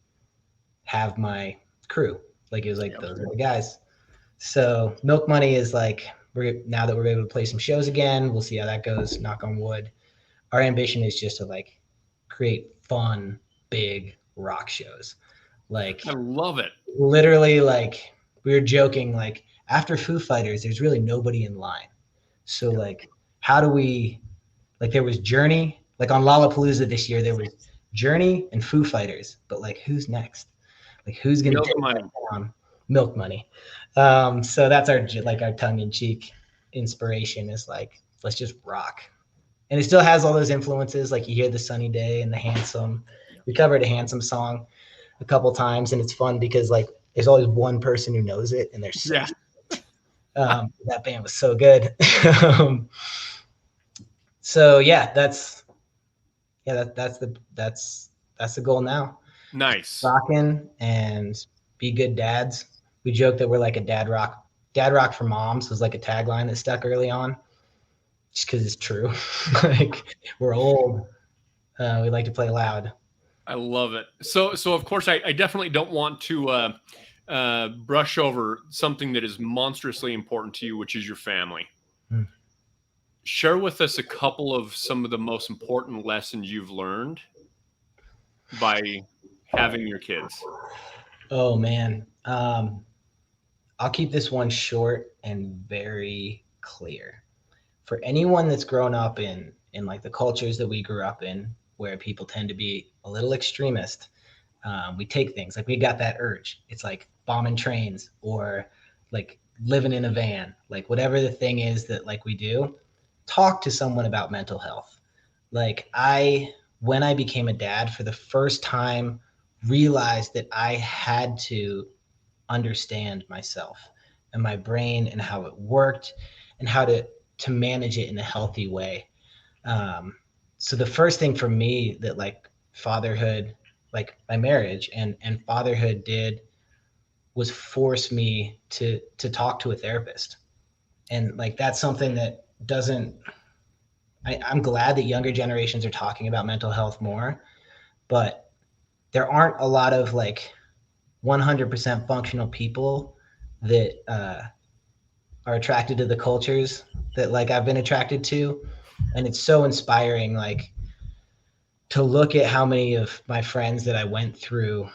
have my crew. Like it was like, those are the guys. So Milk Money is like, now that we're able to play some shows again, we'll see how that goes, knock on wood. Our ambition is just to like create fun, big rock shows. Like I love it. Literally, like we were joking, like after Foo Fighters, there's really nobody in line. So like, how do we, like there was Journey, like on Lollapalooza this year, there was Journey and Foo Fighters, but like who's next? Like who's going to take that down? Milk Money. So that's our tongue-in-cheek inspiration is like, let's just rock. And it still has all those influences. Like you hear the Sunny Day and the Handsome. We covered a Handsome song a couple times, and it's fun because like there's always one person who knows it, and there's that band was so good. So yeah, that's the goal now. Nice. Rocking and be good dads. We joke that we're like a dad rock for moms was like a tagline that stuck early on, just because it's true. Like we're old. We like to play loud. I love it. So of course, I definitely don't want to brush over something that is monstrously important to you, which is your family. Share with us a couple of some of the most important lessons you've learned by having your kids. Oh man. I'll keep this one short and very clear. For anyone that's grown up in like the cultures that we grew up in, where people tend to be a little extremist, we take things like we got that urge. It's like bombing trains or like living in a van, like whatever the thing is that like we do, talk to someone about mental health. Like when I became a dad for the first time, realized that I had to understand myself and my brain and how it worked and how to manage it in a healthy way. So the first thing for me that like fatherhood, like my marriage and fatherhood did was force me to talk to a therapist. And like, that's something that I'm glad that younger generations are talking about mental health more, but there aren't a lot of like 100% functional people that are attracted to the cultures that like I've been attracted to. And it's so inspiring, like to look at how many of my friends that I went through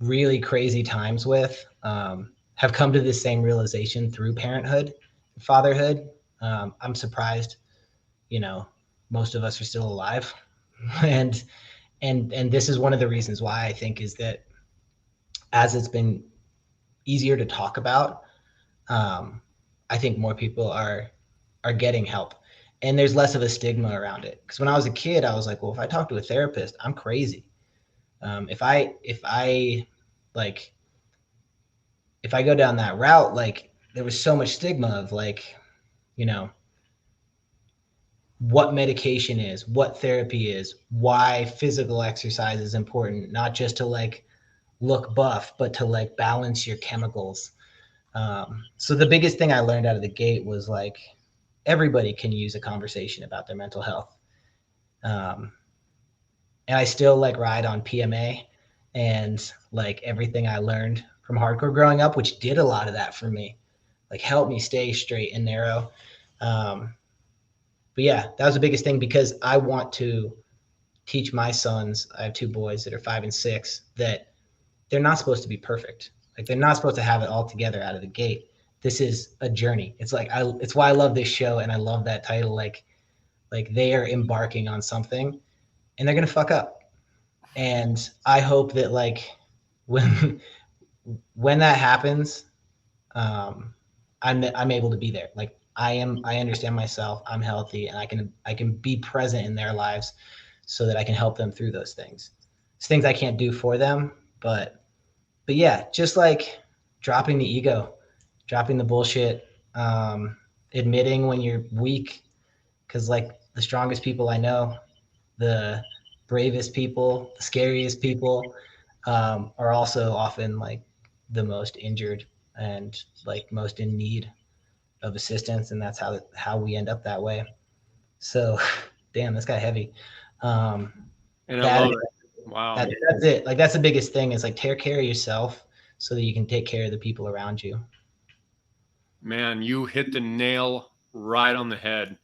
really crazy times with have come to the same realization through parenthood, fatherhood. I'm surprised, most of us are still alive. And this is one of the reasons why I think is that as it's been easier to talk about, I think more people are getting help, and there's less of a stigma around it. Because when I was a kid, I was like, well, if I talk to a therapist, I'm crazy. If I go down that route, like there was so much stigma of like, what medication is, what therapy is, why physical exercise is important, not just to like look buff, but to like balance your chemicals. So the biggest thing I learned out of the gate was like, everybody can use a conversation about their mental health. And I still like ride on PMA and like everything I learned hardcore growing up, which did a lot of that for me, like helped me stay straight and narrow. But yeah, that was the biggest thing, because I want to teach my sons, I have 2 boys that are 5 and 6, that they're not supposed to be perfect. Like they're not supposed to have it all together out of the gate. This is a journey. It's like it's why I love this show, and I love that title. Like they are embarking on something, and they're gonna fuck up. And I hope that like when that happens, I'm able to be there. Like I understand myself. I'm healthy, and I can be present in their lives, so that I can help them through those things. It's things I can't do for them, but yeah, just like dropping the ego, dropping the bullshit, admitting when you're weak, because like the strongest people I know, the bravest people, the scariest people, are also often like the most injured and like most in need of assistance, and that's how we end up that way. So, damn, this got heavy. And I love it. Wow. That's it. Like that's the biggest thing, is like take care of yourself so that you can take care of the people around you. Man, you hit the nail right on the head.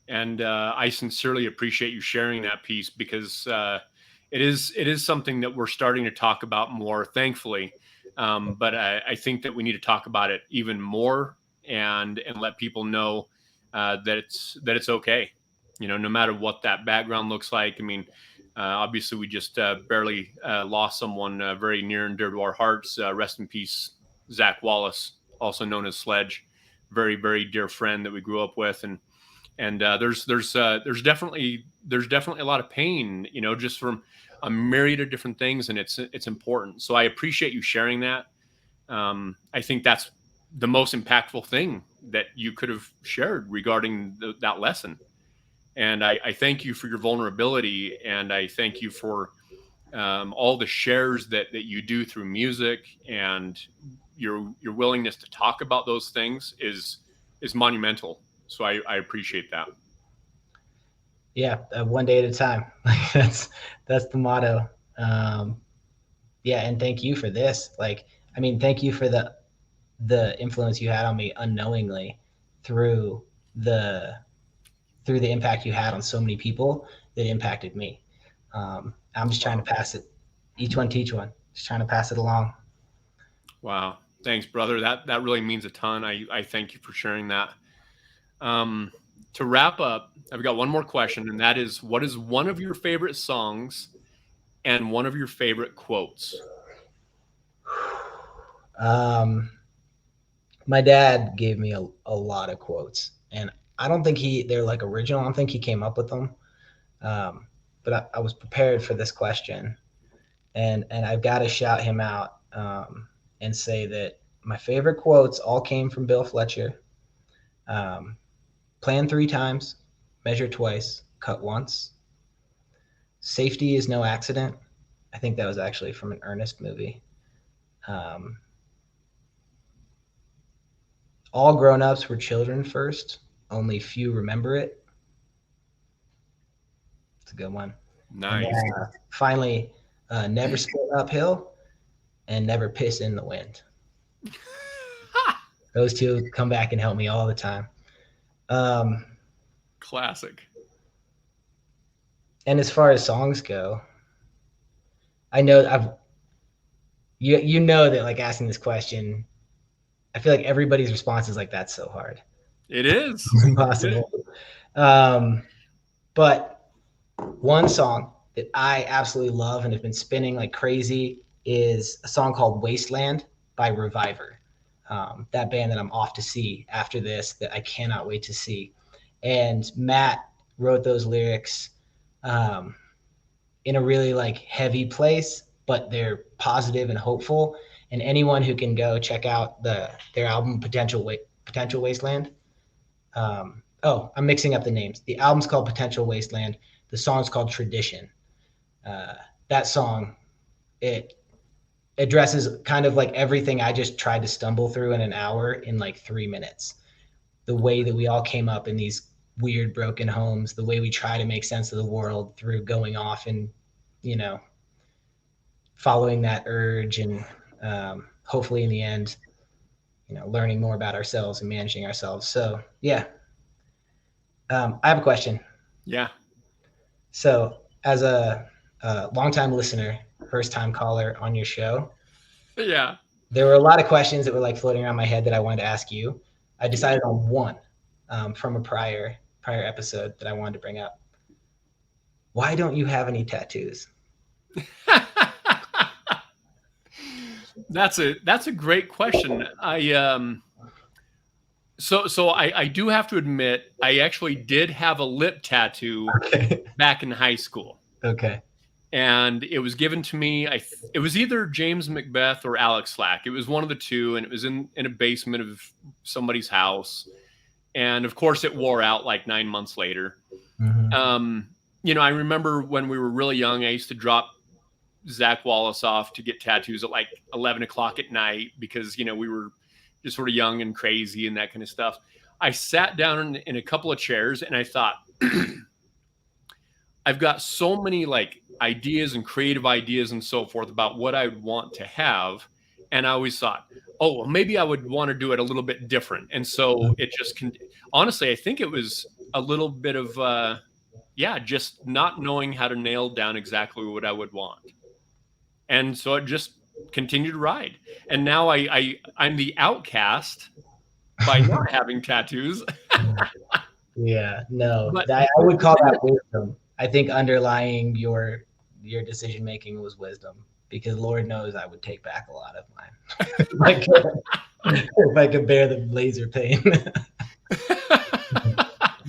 And I sincerely appreciate you sharing that piece, because it is something that we're starting to talk about more, thankfully. But I think that we need to talk about it even more, and let people know that it's okay. No matter what that background looks like. I mean, obviously, we just barely lost someone very near and dear to our hearts. Rest in peace, Zach Wallace, also known as Sledge. Very, very dear friend that we grew up with, and there's definitely a lot of pain, just from a myriad of different things, and it's important. So I appreciate you sharing that. I think that's the most impactful thing that you could have shared regarding that lesson. And I thank you for your vulnerability, and I thank you for all the shares that you do through music, and your willingness to talk about those things is monumental. So I appreciate that. Yeah, one day at a time. Like that's the motto. Yeah, and thank you for this. Like, I mean, thank you for the influence you had on me unknowingly through the impact you had on so many people that impacted me. I'm just trying to pass it, each one teach one. Just trying to pass it along. Wow, thanks, brother. That really means a ton. I thank you for sharing that. To wrap up, I've got one more question, and that is, what is one of your favorite songs and one of your favorite quotes? My dad gave me a lot of quotes, and I don't think they're like original. I don't think he came up with them. But I was prepared for this question, and I've got to shout him out, and say that my favorite quotes all came from Bill Fletcher. Plan 3 times, measure twice, cut once. Safety is no accident. I think that was actually from an Ernest movie. All grown-ups were children first. Only few remember it. It's a good one. Nice. And then, finally, never sprint uphill and never piss in the wind. Those 2 come back and help me all the time. Classic. And as far as songs go, I know you know that like asking this question, I feel like everybody's response is like, that's so hard. It is. It's impossible. But one song that I absolutely love and have been spinning like crazy is a song called Wasteland by Reviver. That band that I'm off to see after this, that I cannot wait to see. And Matt wrote those lyrics in a really like heavy place, but they're positive and hopeful. And anyone who can go check out their album Potential Wasteland. I'm mixing up the names. The album's called Potential Wasteland. The song's called Tradition. That song, it addresses kind of like everything I just tried to stumble through in an hour in like 3 minutes. The way that we all came up in these weird broken homes, the way we try to make sense of the world through going off and, following that urge. And hopefully in the end, learning more about ourselves and managing ourselves. So yeah. I have a question. Yeah. So as a longtime listener, first time caller on your show, Yeah. there were a lot of questions that were like floating around my head that I wanted to ask you. I decided on one from a prior episode that I wanted to bring up. Why don't you have any tattoos? That's a great question. So I do have to admit, I actually did have a lip tattoo back in high school. Okay. And it was given to me. It was either James Macbeth or Alex Slack. It was one of the two, and it was in a basement of somebody's house. And of course, it wore out like 9 months later. Mm-hmm. I remember when we were really young, I used to drop Zach Wallace off to get tattoos at like 11 o'clock at night because, we were just sort of young and crazy and that kind of stuff. I sat down in a couple of chairs and I thought, I've got so many like ideas and creative ideas and so forth about what I would want to have. And I always thought, oh, well, maybe I would want to do it a little bit different. And so it just honestly, I think it was a little bit of, just not knowing how to nail down exactly what I would want. And so it just continued to ride. And now I'm the outcast by not having tattoos. Yeah, no, I would call that wisdom. I think underlying your decision making was wisdom, because Lord knows I would take back a lot of mine if I could bear the laser pain.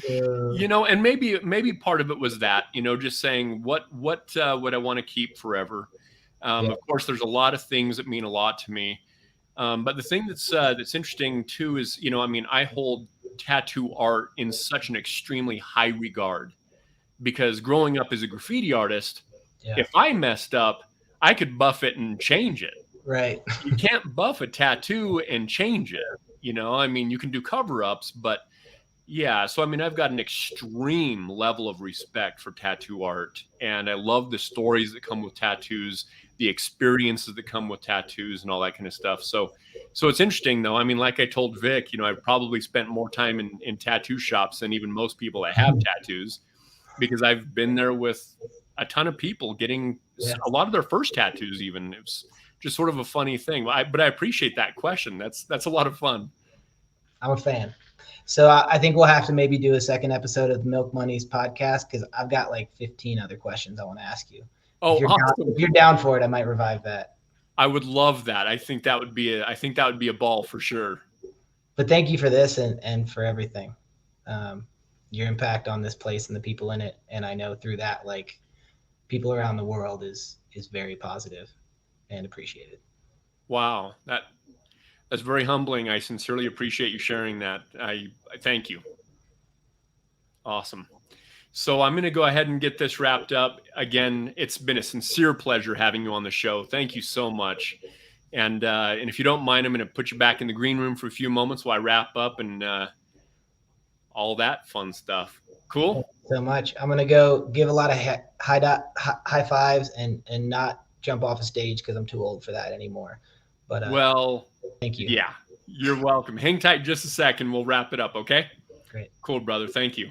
And maybe part of it was that, just saying what would I want to keep forever. Of course, there's a lot of things that mean a lot to me. But the thing that's interesting too is, I hold tattoo art in such an extremely high regard, because growing up as a graffiti artist, if I messed up, I could buff it and change it. Right. You can't buff a tattoo and change it. You can do cover-ups, but yeah. So, I've got an extreme level of respect for tattoo art, and I love the stories that come with tattoos, the experiences that come with tattoos and all that kind of stuff. So it's interesting though. Like I told Vic, I've probably spent more time in tattoo shops than even most people that have tattoos, because I've been there with a ton of people getting a lot of their first tattoos. Even it's just sort of a funny thing. But I appreciate that question. That's a lot of fun. I'm a fan. So I think we'll have to maybe do a second episode of Milk Money's podcast, because I've got like 15 other questions I want to ask you. Oh, if you're down for it, I might revive that. I would love that. I think that would be a ball for sure. But thank you for this and for everything. Your impact on this place and the people in it. And I know through that, like, people around the world is very positive and appreciated. Wow. That's very humbling. I sincerely appreciate you sharing that. I thank you. Awesome. So I'm going to go ahead and get this wrapped up. Again, it's been a sincere pleasure having you on the show. Thank you so much. And if you don't mind, I'm going to put you back in the green room for a few moments while I wrap up and all that fun stuff. Cool? Thank you so much. I'm going to go give a lot of high fives and not jump off a stage, because I'm too old for that anymore. But well, thank you. Yeah, you're welcome. Hang tight just a second. We'll wrap it up, okay? Great. Cool, brother. Thank you.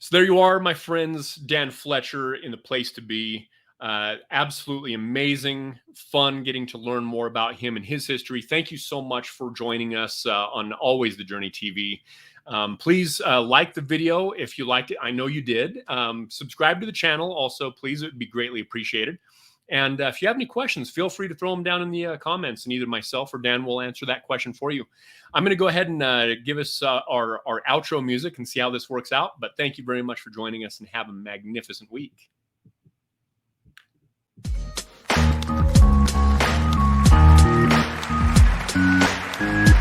So there you are, my friends. Dan Fletcher in the place to be. Absolutely amazing, fun getting to learn more about him and his history. Thank you so much for joining us on Always the Journey TV. Please like the video if you liked it. I know you did. Subscribe to the channel also, please. It would be greatly appreciated. And if you have any questions, feel free to throw them down in the comments, and either myself or Dan will answer that question for you. I'm going to go ahead and give us our outro music and see how this works out. But thank you very much for joining us, and have a magnificent week.